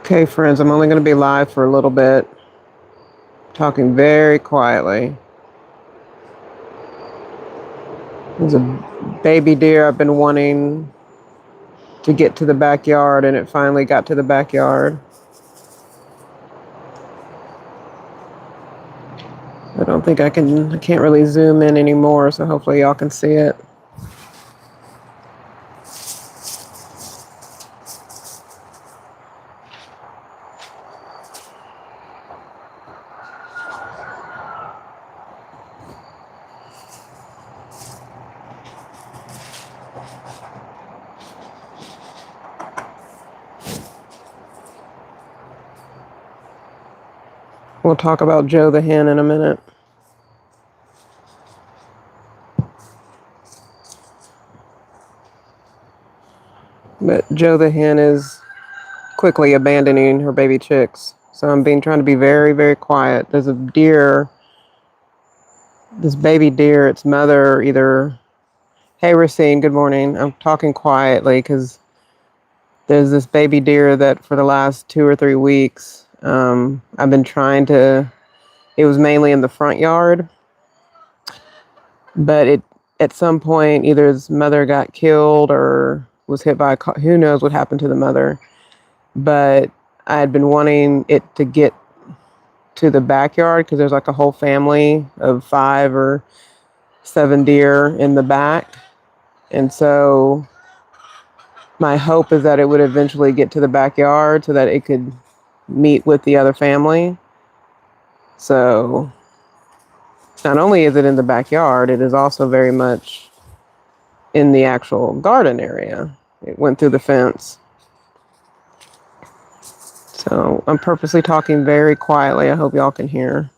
Okay, friends, I'm only going to be live for a little bit, talking very quietly. There's a baby deer I've been wanting to get to the backyard, and it finally got to the backyard. I don't think I can't really zoom in anymore, so hopefully y'all can see it. We'll talk about Joe the hen in a minute. But Joe the hen is quickly abandoning her baby chicks. So I'm trying to be very, very quiet. There's a deer, this baby deer, its mother either, hey Racine, good morning. I'm talking quietly because there's this baby deer that for the last 2 or 3 weeks, I've been trying to, it was mainly in the front yard, but at some point, either his mother got killed or was hit by a car. Who knows what happened to the mother, but I had been wanting it to get to the backyard because there's like a whole family of 5 or 7 deer in the back. And so my hope is that it would eventually get to the backyard so that it could meet with the other family. So not only is it in the backyard, it is also very much in the actual garden area. It went through the fence. So I'm purposely talking very quietly. I hope y'all can hear.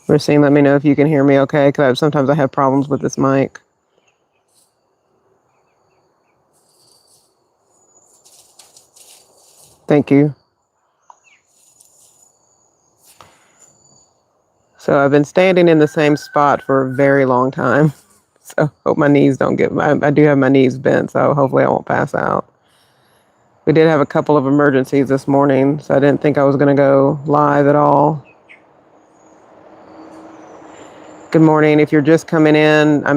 Racine, let me know if you can hear me okay, because sometimes I have problems with this mic. Thank you. So I've been standing in the same spot for a very long time. So hope my knees don't get, I do have my knees bent, so hopefully I won't pass out. We did have a couple of emergencies this morning, so I didn't think I was going to go live at all. Good morning. If you're just coming in, I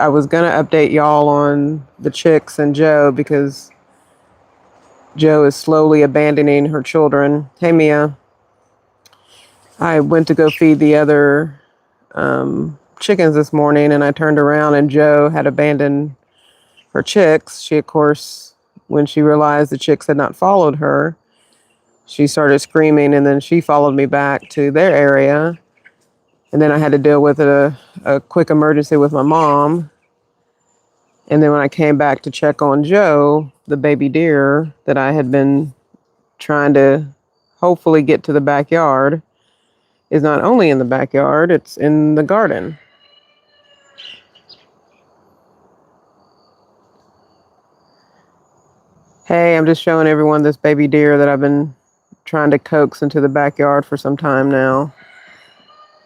was going to update y'all on the chicks and Joe because Joe is slowly abandoning her children. Hey, Mia. I went to go feed the other chickens this morning, and I turned around and Joe had abandoned her chicks. She, of course, when she realized the chicks had not followed her, she started screaming, and then she followed me back to their area. And then I had to deal with a quick emergency with my mom. And then when I came back to check on Joe, the baby deer that I had been trying to hopefully get to the backyard, is not only in the backyard, it's in the garden. Hey, I'm just showing everyone this baby deer that I've been trying to coax into the backyard for some time now.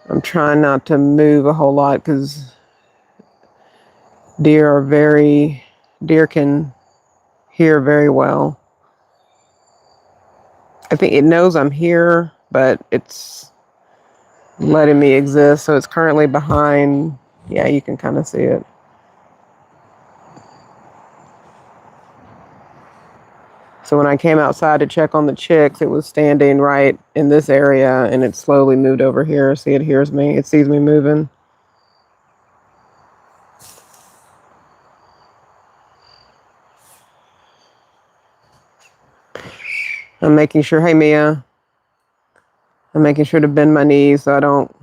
I'm trying not to move a whole lot because deer can hear very well. I think it knows I'm here, but it's letting me exist. So it's currently behind. Yeah, you can kind of see it. So when I came outside to check on the chicks, it was standing right in this area, and it slowly moved over here. See, it hears me. It sees me moving. I'm making sure, hey Mia, I'm making sure to bend my knees so I don't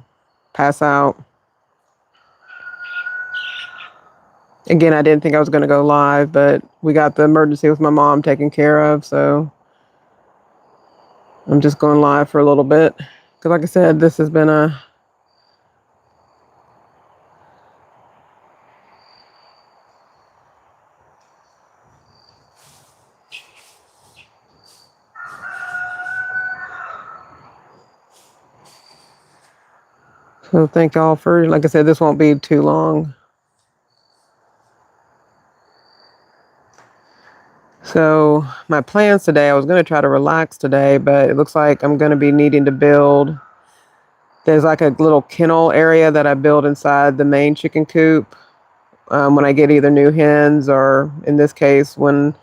pass out. Again, I didn't think I was going to go live, but we got the emergency with my mom taken care of, so I'm just going live for a little bit. Because like I said, this has been a... So thank y'all for, like I said, this won't be too long. So my plans today, I was going to try to relax today, but it looks like I'm going to be needing to build. There's like a little kennel area that I build inside the main chicken coop when I get either new hens or, in this case, when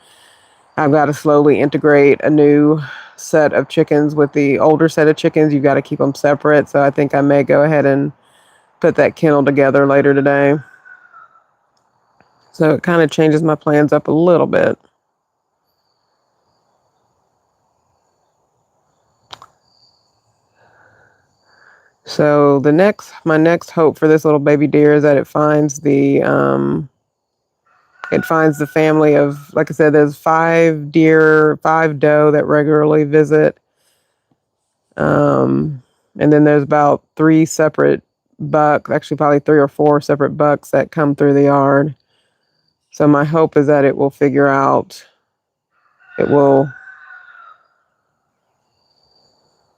I've got to slowly integrate a new set of chickens with the older set of chickens. You've got to keep them separate. So I think I may go ahead and put that kennel together later today. So it kind of changes my plans up a little bit. So my next hope for this little baby deer is that it finds the family of, like I said, there's 5 deer, 5 doe that regularly visit. And then there's about 3 separate bucks, actually probably 3 or 4 separate bucks that come through the yard. So my hope is that it will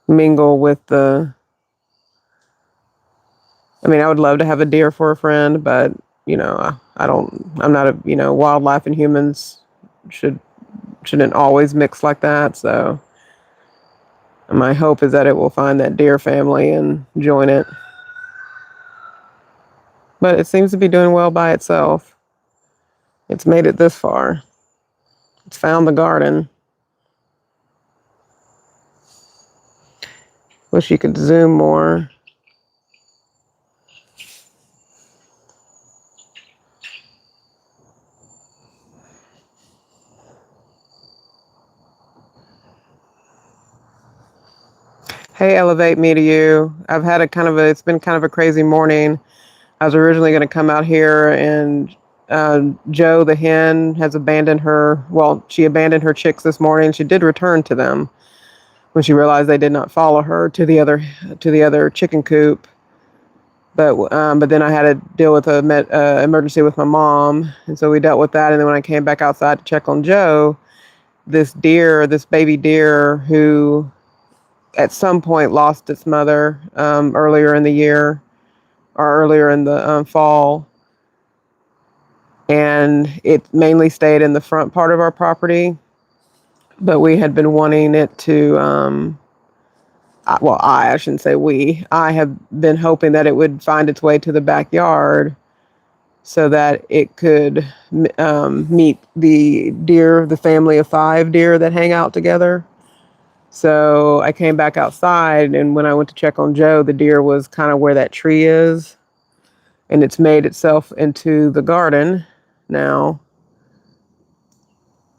mingle with I would love to have a deer for a friend, but I'm not wildlife and humans shouldn't always mix like that. So my hope is that it will find that deer family and join it. But it seems to be doing well by itself. It's made it this far. It's found the garden. Wish you could zoom more. Hey, elevate me to you. I've had it's been kind of a crazy morning. I was originally going to come out here and Joe, the hen, has she abandoned her chicks this morning. She did return to them when she realized they did not follow her to the other chicken coop. But then I had to deal with an emergency with my mom, and so we dealt with that. And then when I came back outside to check on Joe, this baby deer who at some point lost its mother earlier in the year or earlier in the fall. And it mainly stayed in the front part of our property, but we had been wanting it to, I shouldn't say we, I have been hoping that it would find its way to the backyard so that it could meet the family of 5 deer that hang out together. So I came back outside, and when I went to check on Joe, the deer was kind of where that tree is, and it's made itself into the garden now.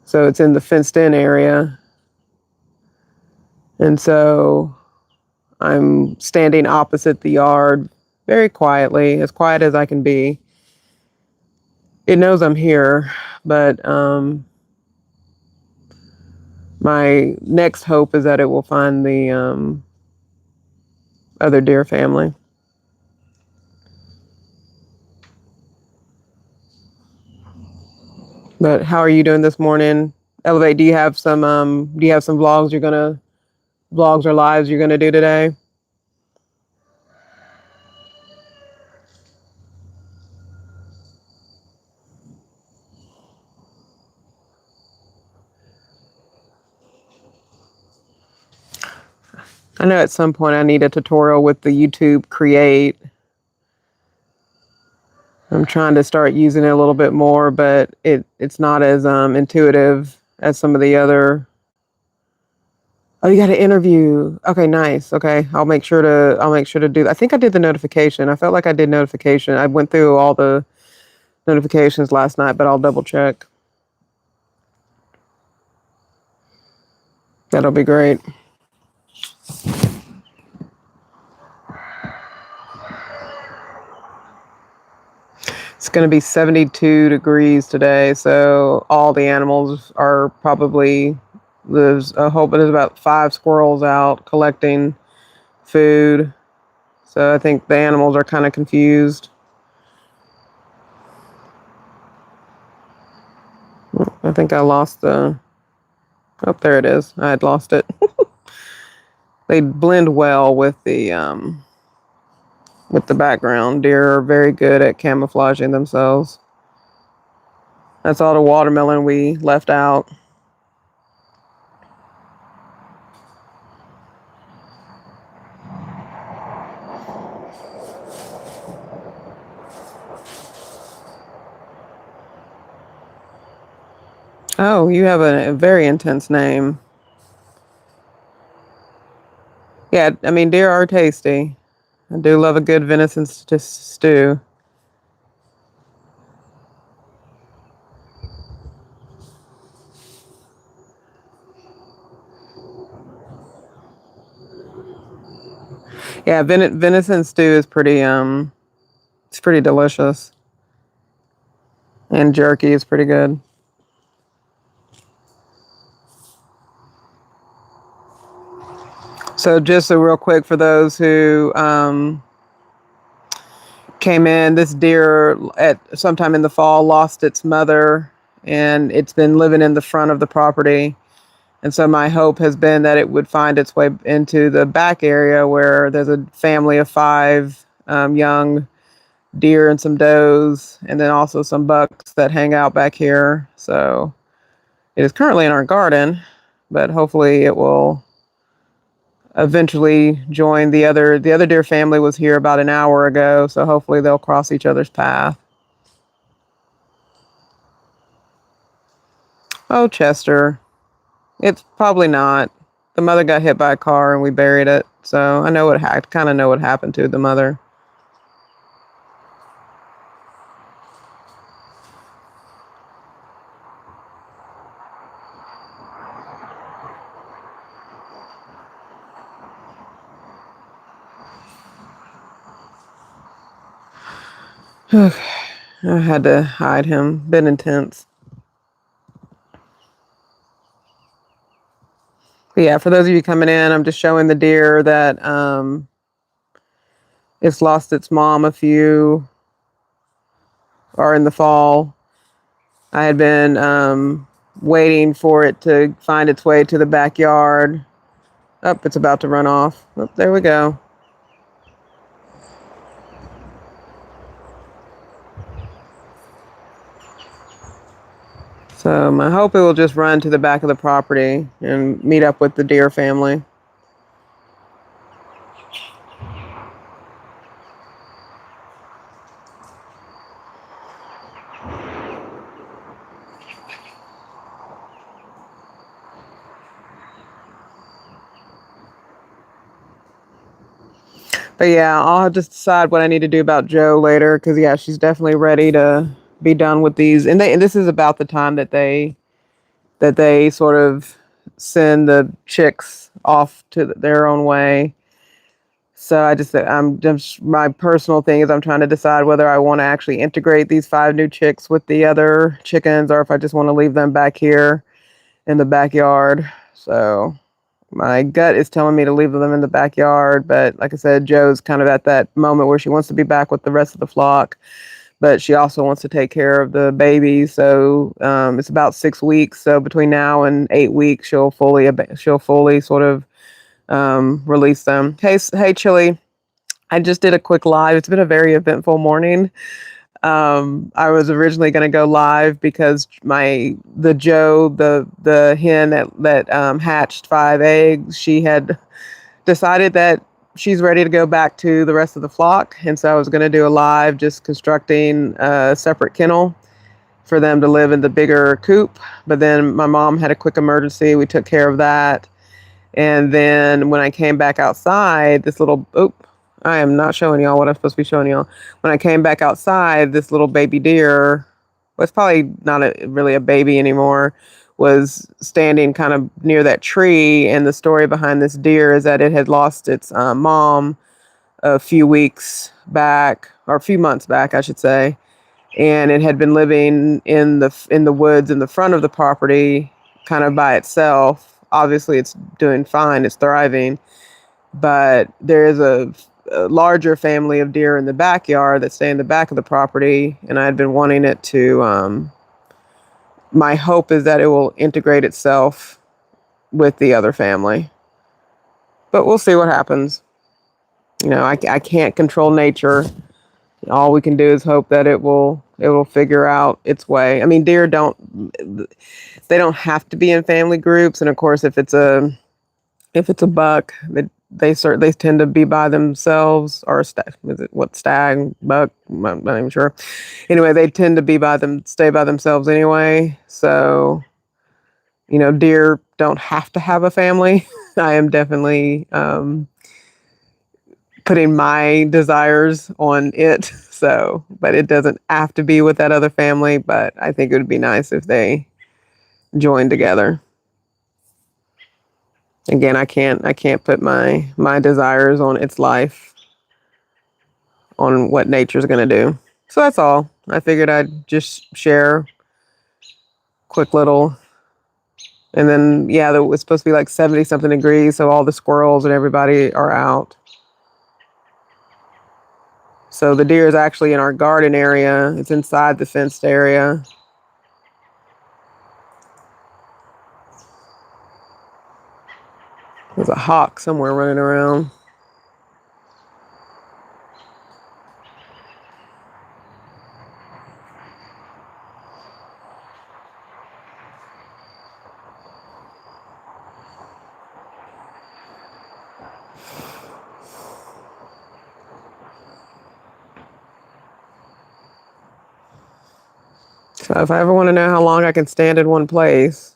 So it's in the fenced in area. And so I'm standing opposite the yard very quietly, as quiet as I can be. It knows I'm here, but my next hope is that it will find the other deer family. But how are you doing this morning? Elevate, do you have some vlogs or lives you're gonna do today? I know at some point I need a tutorial with the YouTube Create. I'm trying to start using it a little bit more, but it's not as intuitive as some of the other. Oh, you got to interview. Okay, nice. Okay, I'll make sure to do that. I think I did the notification. I felt like I did notification. I went through all the notifications last night, but I'll double check. That'll be great. It's going to be 72 degrees today, so all the animals are probably, there's about 5 squirrels out collecting food. So I think the animals are kind of confused. I think I lost oh, there it is. I had lost it. They blend well with the background. Deer are very good at camouflaging themselves. That's all the watermelon we left out. Oh, you have a very intense name. Yeah, I mean, deer are tasty. I do love a good venison stew. Yeah, venison stew is it's pretty delicious, and jerky is pretty good. So just a real quick for those who came in, this deer at sometime in the fall lost its mother, and it's been living in the front of the property. And so my hope has been that it would find its way into the back area where there's a family of five young deer and some does, and then also some bucks that hang out back here. So it is currently in our garden, but hopefully it will eventually join the other deer family was here about an hour ago, so hopefully they'll cross each other's path. Oh, Chester. It's probably not. The mother got hit by a car and we buried it. So I know kind of know what happened to the mother. I had to hide him. Been intense. But yeah, for those of you coming in, I'm just showing the deer that it's lost its mom a few or in the fall. I had been waiting for it to find its way to the backyard. Oh, it's about to run off. Oh, there we go. So I hope it will just run to the back of the property and meet up with the deer family. But yeah, I'll just decide what I need to do about Joe later because yeah, she's definitely ready to be done with these. And this is about the time that they sort of send the chicks off to their own way. So I'm just my personal thing is I'm trying to decide whether I want to actually integrate these five new chicks with the other chickens or if I just want to leave them back here in the backyard. So my gut is telling me to leave them in the backyard, but like I said, Joe's kind of at that moment where she wants to be back with the rest of the flock, but she also wants to take care of the baby. So it's about 6 weeks. So between now and 8 weeks, she'll fully sort of release them. Hey, Chili. I just did a quick live. It's been a very eventful morning. I was originally going to go live because the hen that hatched 5 eggs, she had decided that she's ready to go back to the rest of the flock, and so I was going to do a live just constructing a separate kennel for them to live in the bigger coop. But then my mom had a quick emergency. We took care of that, and then when I came back outside, I am not showing y'all what I'm supposed to be showing y'all. When I came back outside, this little baby deer was probably not really a baby anymore, was standing kind of near that tree. And the story behind this deer is that it had lost its mom a few weeks back, or a few months back, I should say. And it had been living in the woods in the front of the property, kind of by itself. Obviously, it's doing fine. It's thriving. But there is a larger family of deer in the backyard that stay in the back of the property, and I had been wanting it to. My hope is that it will integrate itself with the other family, but we'll see what happens. I can't control nature. All we can do is hope that it will figure out its way. I mean, deer don't have to be in family groups, and of course, if it's a buck, they tend to be by themselves, or stag, buck? I'm not even sure. Anyway, they tend to stay by themselves anyway. So You know, deer don't have to have a family. I am definitely putting my desires on it. So, but it doesn't have to be with that other family. But I think it would be nice if they joined together. Again, I can't put my desires on its life, on what nature's going to do. So that's all. I figured I'd just share quick little. And then, yeah, it was supposed to be like 70 something degrees. So all the squirrels and everybody are out. So the deer is actually in our garden area. It's inside the fenced area. There's a hawk somewhere running around. So if I ever want to know how long I can stand in one place,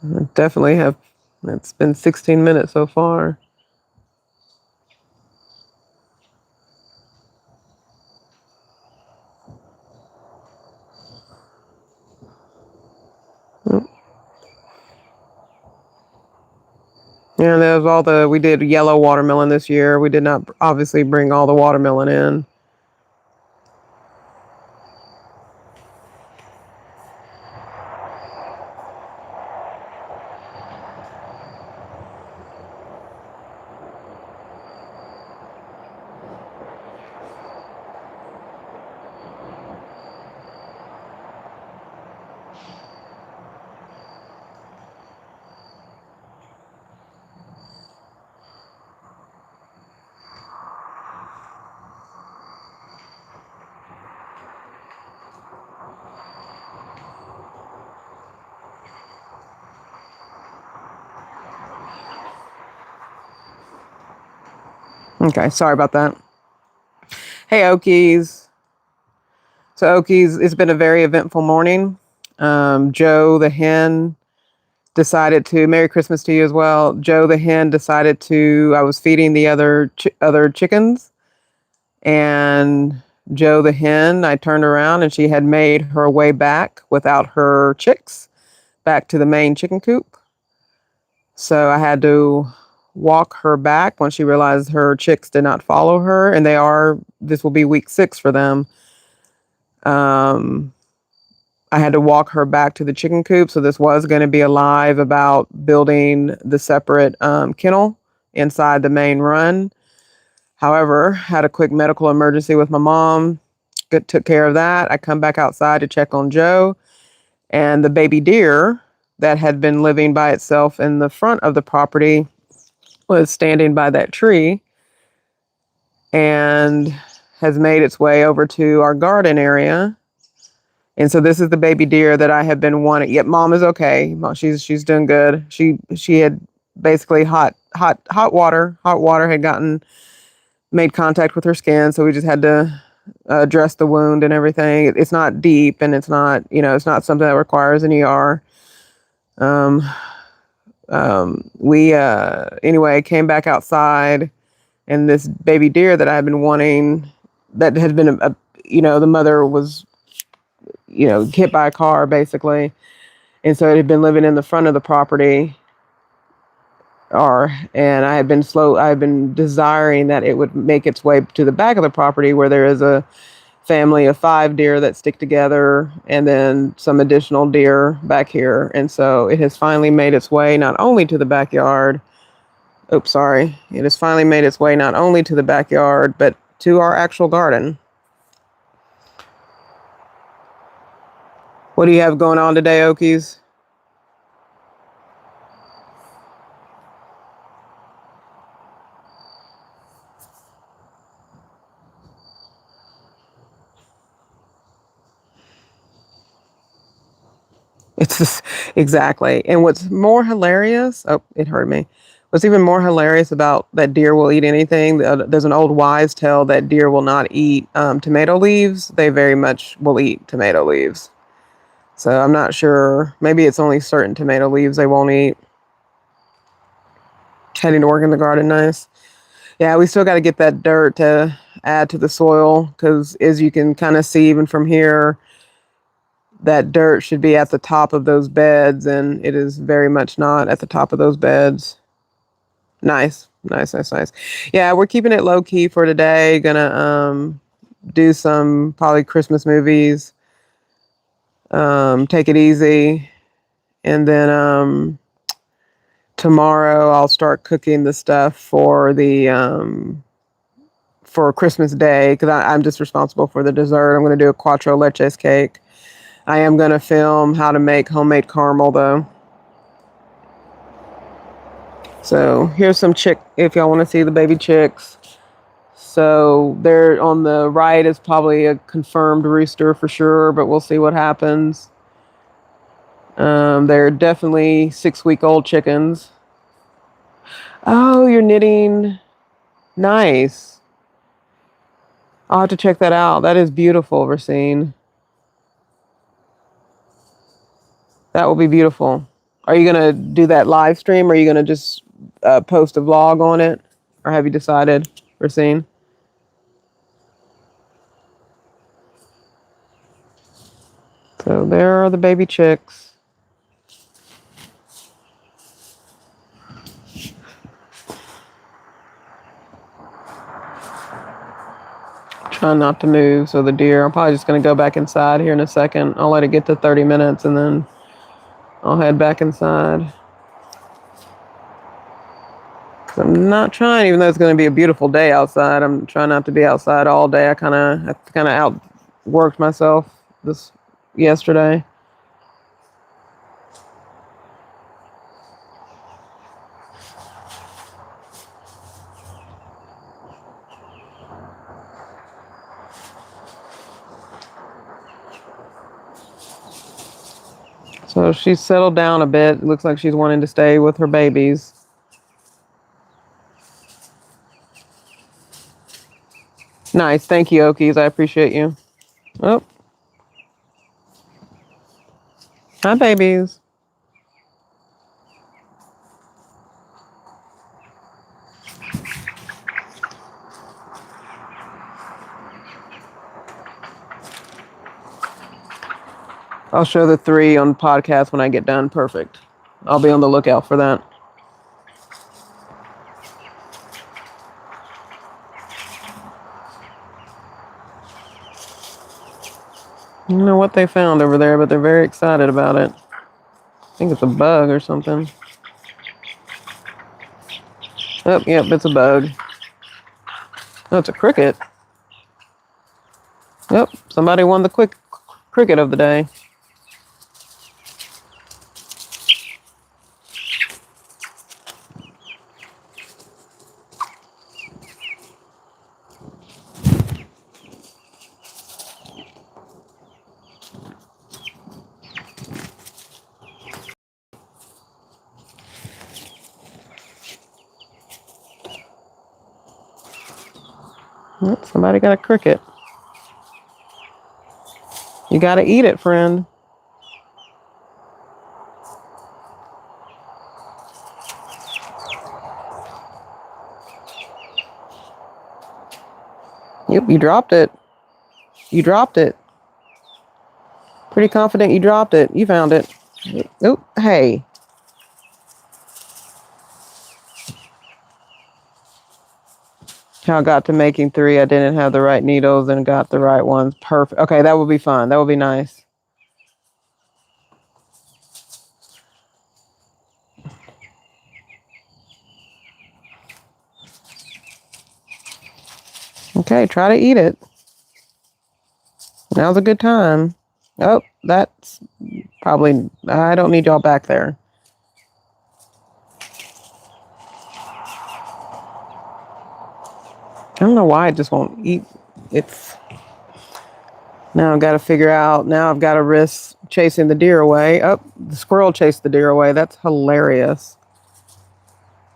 I definitely have. It's been 16 minutes so far. Yeah, there's we did yellow watermelon this year. We did not obviously bring all the watermelon in. Okay, sorry about that. Hey, Okies. So, Okies, it's been a very eventful morning. Joe the hen decided to, Merry Christmas to you as well. Joe the hen decided to, I was feeding the other chickens, and Joe the hen, I turned around and she had made her way back without her chicks back to the main chicken coop. So I had to walk her back when she realized her chicks did not follow her, and this will be week 6 for them. I had to walk her back to the chicken coop. So this was going to be a live about building the separate kennel inside the main run. However, had a quick medical emergency with my mom. Took care of that. I come back outside to check on Joe, and the baby deer that had been living by itself in the front of the property was standing by that tree and has made its way over to our garden area. And so this is the baby deer that I have been wanting. Yep, mom is okay. She's doing good. She had basically hot water had made contact with her skin, so we just had to address the wound and everything. It's not deep, and it's not it's not something that requires an ER. We anyway came back outside, and this baby deer that I had been wanting, that had been the mother was hit by a car basically, and so it had been living in the front of the property. And I had been desiring that it would make its way to the back of the property, where there is a family of 5 deer that stick together, and then some additional deer back here. And so it has finally made its way not only to the backyard. It has finally made its way not only to the backyard, but to our actual garden. What do you have going on today, Okies? It's just, exactly. And what's more hilarious, it hurt me. What's even more hilarious about that deer will eat anything, there's an old wise tale that deer will not eat tomato leaves. They very much will eat tomato leaves. So I'm not sure. Maybe it's only certain tomato leaves they won't eat. Heading to work in the garden, nice. Yeah, we still got to get that dirt to add to the soil because as you can kind of see even from here, that dirt should be at the top of those beds, and it is very much not at the top of those beds. Nice, nice, nice, nice. Yeah, we're keeping it low key for today. Gonna do some probably Christmas movies. Take it easy, and then tomorrow I'll start cooking the stuff for the for Christmas Day because I'm just responsible for the dessert. I'm going to do a cuatro leches cake. I am going to film how to make homemade caramel though. So here's some chick if y'all want to see the baby chicks. So there on the right is probably a confirmed rooster for sure, but we'll see what happens. They're definitely 6-week-old chickens. Oh, you're knitting. Nice. I'll have to check that out. That is beautiful, Racine. That will be beautiful. Are you going to do that live stream or are you going to just post a vlog on it? Or have you decided, Racine? So there are the baby chicks. Trying not to move. So the deer, I'm probably just going to go back inside here in a second. I'll let it get to 30 minutes and then I'll head back inside. I'm not trying, even though it's going to be a beautiful day outside. I'm trying not to be outside all day. I kind of outworked myself this yesterday. So she's settled down a bit. It looks like she's wanting to stay with her babies. Nice. Thank you, Okies. I appreciate you. Oh. Hi, babies. I'll show the 3 on podcast when I get done. Perfect. I'll be on the lookout for that. I don't know what they found over there, but they're very excited about it. I think it's a bug or something. Oh, yep, it's a bug. Oh, it's a cricket. Yep, somebody won the quick cricket of the day. Yep, somebody got a cricket. You gotta eat it, friend. Yep, you dropped it. You dropped it. Pretty confident you dropped it. You found it. Oh, hey. How I got to making 3. I didn't have the right needles and got the right ones. Perfect. Okay, that will be fun. That will be nice. Okay, try to eat it. Now's a good time. Oh, that's probably, I don't need y'all back there. I don't know why it just won't eat. It's, now I've got to figure out, now I've got to risk chasing the deer away. Oh, the squirrel chased the deer away. That's hilarious.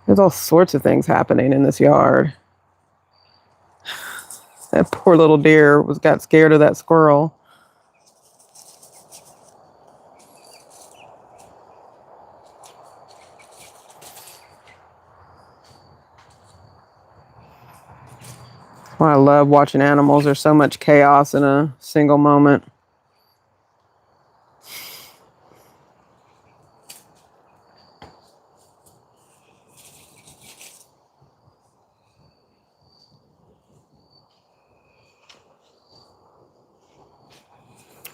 There's all sorts of things happening in this yard. That poor little deer got scared of that squirrel. Well, I love watching animals. There's so much chaos in a single moment.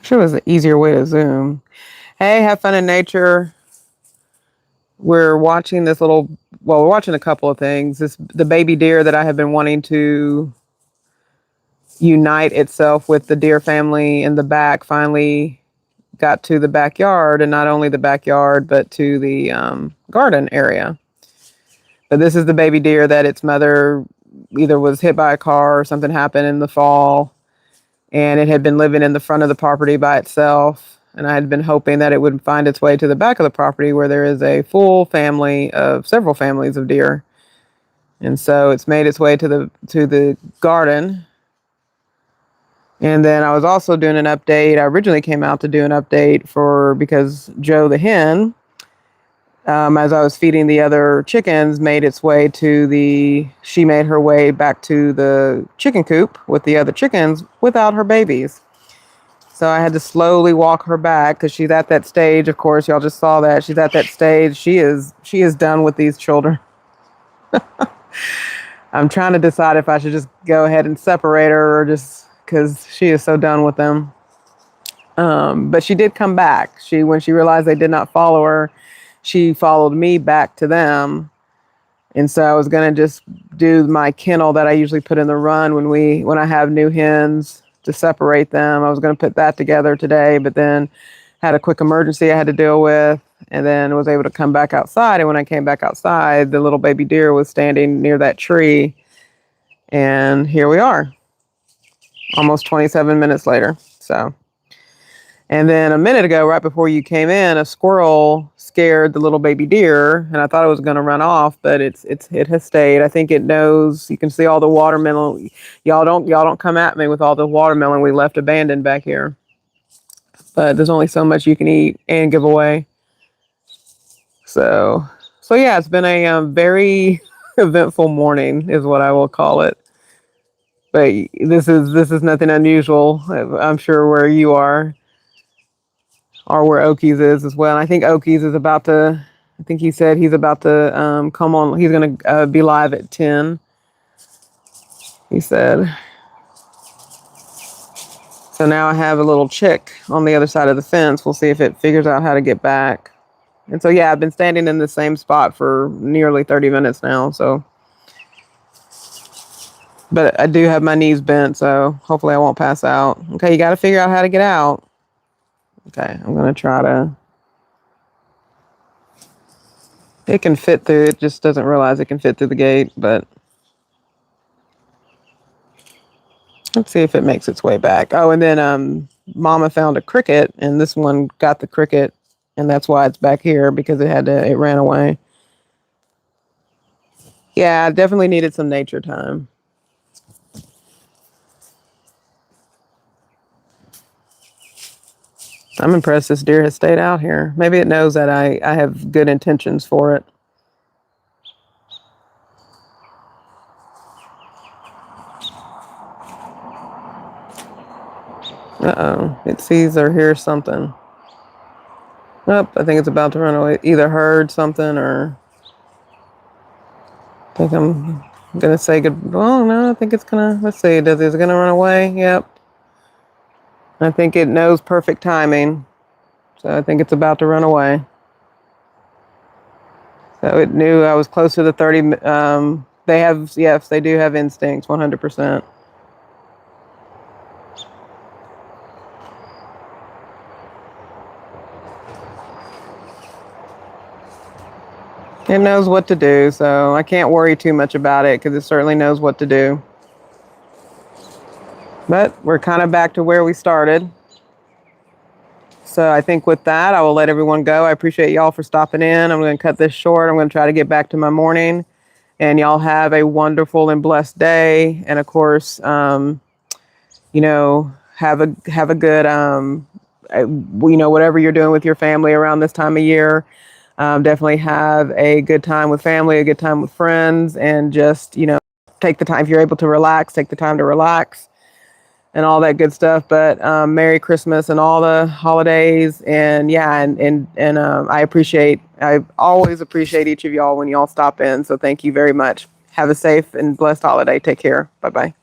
Sure was an easier way to zoom. Hey, have fun in nature. We're watching this little, well, we're watching a couple of things. The baby deer that I have been wanting to unite itself with the deer family in the back finally got to the backyard, and not only the backyard, but to the garden area. But this is the baby deer that its mother either was hit by a car or something happened in the fall, and it had been living in the front of the property by itself. And I had been hoping that it would find its way to the back of the property where there is a full family of several families of deer. And so it's made its way to the garden. And then I was also doing an update. I originally came out to do an update because Joe the hen, as I was feeding the other chickens, she made her way back to the chicken coop with the other chickens without her babies. So I had to slowly walk her back because she's at that stage. Of course, y'all just saw that. She's at that stage. She is done with these children. I'm trying to decide if I should just go ahead and separate her or just because she is so done with them. But she did come back. When she realized they did not follow her, she followed me back to them. And so I was going to just do my kennel that I usually put in the run when I have new hens to separate them. I was going to put that together today, but then had a quick emergency I had to deal with, and then was able to come back outside. And when I came back outside, the little baby deer was standing near that tree. And here we are, almost 27 minutes later. So, and then a minute ago, right before you came in, a squirrel scared the little baby deer, and I thought it was going to run off, but it has stayed. I think it knows. You can see all the watermelon. Y'all don't come at me with all the watermelon we left abandoned back here. But there's only so much you can eat and give away. So yeah, it's been a very eventful morning, is what I will call it. But this is nothing unusual. I'm sure where you are, or where Okies is as well. And I think Okies is about to. I think he said he's about to come on. He's going to be live at 10. He said. So now I have a little chick on the other side of the fence. We'll see if it figures out how to get back. And so, yeah, I've been standing in the same spot for nearly 30 minutes now. So, but I do have my knees bent, so hopefully I won't pass out. Okay, you got to figure out how to get out. Okay, I'm going to try to. It can fit through. It just doesn't realize it can fit through the gate, but let's see if it makes its way back. Oh, and then Mama found a cricket, and this one got the cricket, and that's why it's back here, because it ran away. Yeah, I definitely needed some nature time. I'm impressed this deer has stayed out here. Maybe it knows that I have good intentions for it. Uh-oh. It sees or hears something. Oh, I think it's about to run away. Either heard something or... I think I'm going to say good... Oh, no, I think it's going to... Let's see. Is it going to run away? Yep. I think it knows perfect timing. So I think it's about to run away. So it knew I was close to the 30... Yes, they do have instincts, 100%. It knows what to do, so I can't worry too much about it because it certainly knows what to do. But we're kind of back to where we started. So I think with that, I will let everyone go. I appreciate y'all for stopping in. I'm going to cut this short. I'm going to try to get back to my morning. And y'all have a wonderful and blessed day. And of course, have a good, whatever you're doing with your family around this time of year. Definitely have a good time with family, a good time with friends, and just, take the time, if you're able to relax, take the time to relax and all that good stuff. But Merry Christmas and all the holidays. And yeah, and I always appreciate each of y'all when y'all stop in. So thank you very much. Have a safe and blessed holiday. Take care. Bye-bye.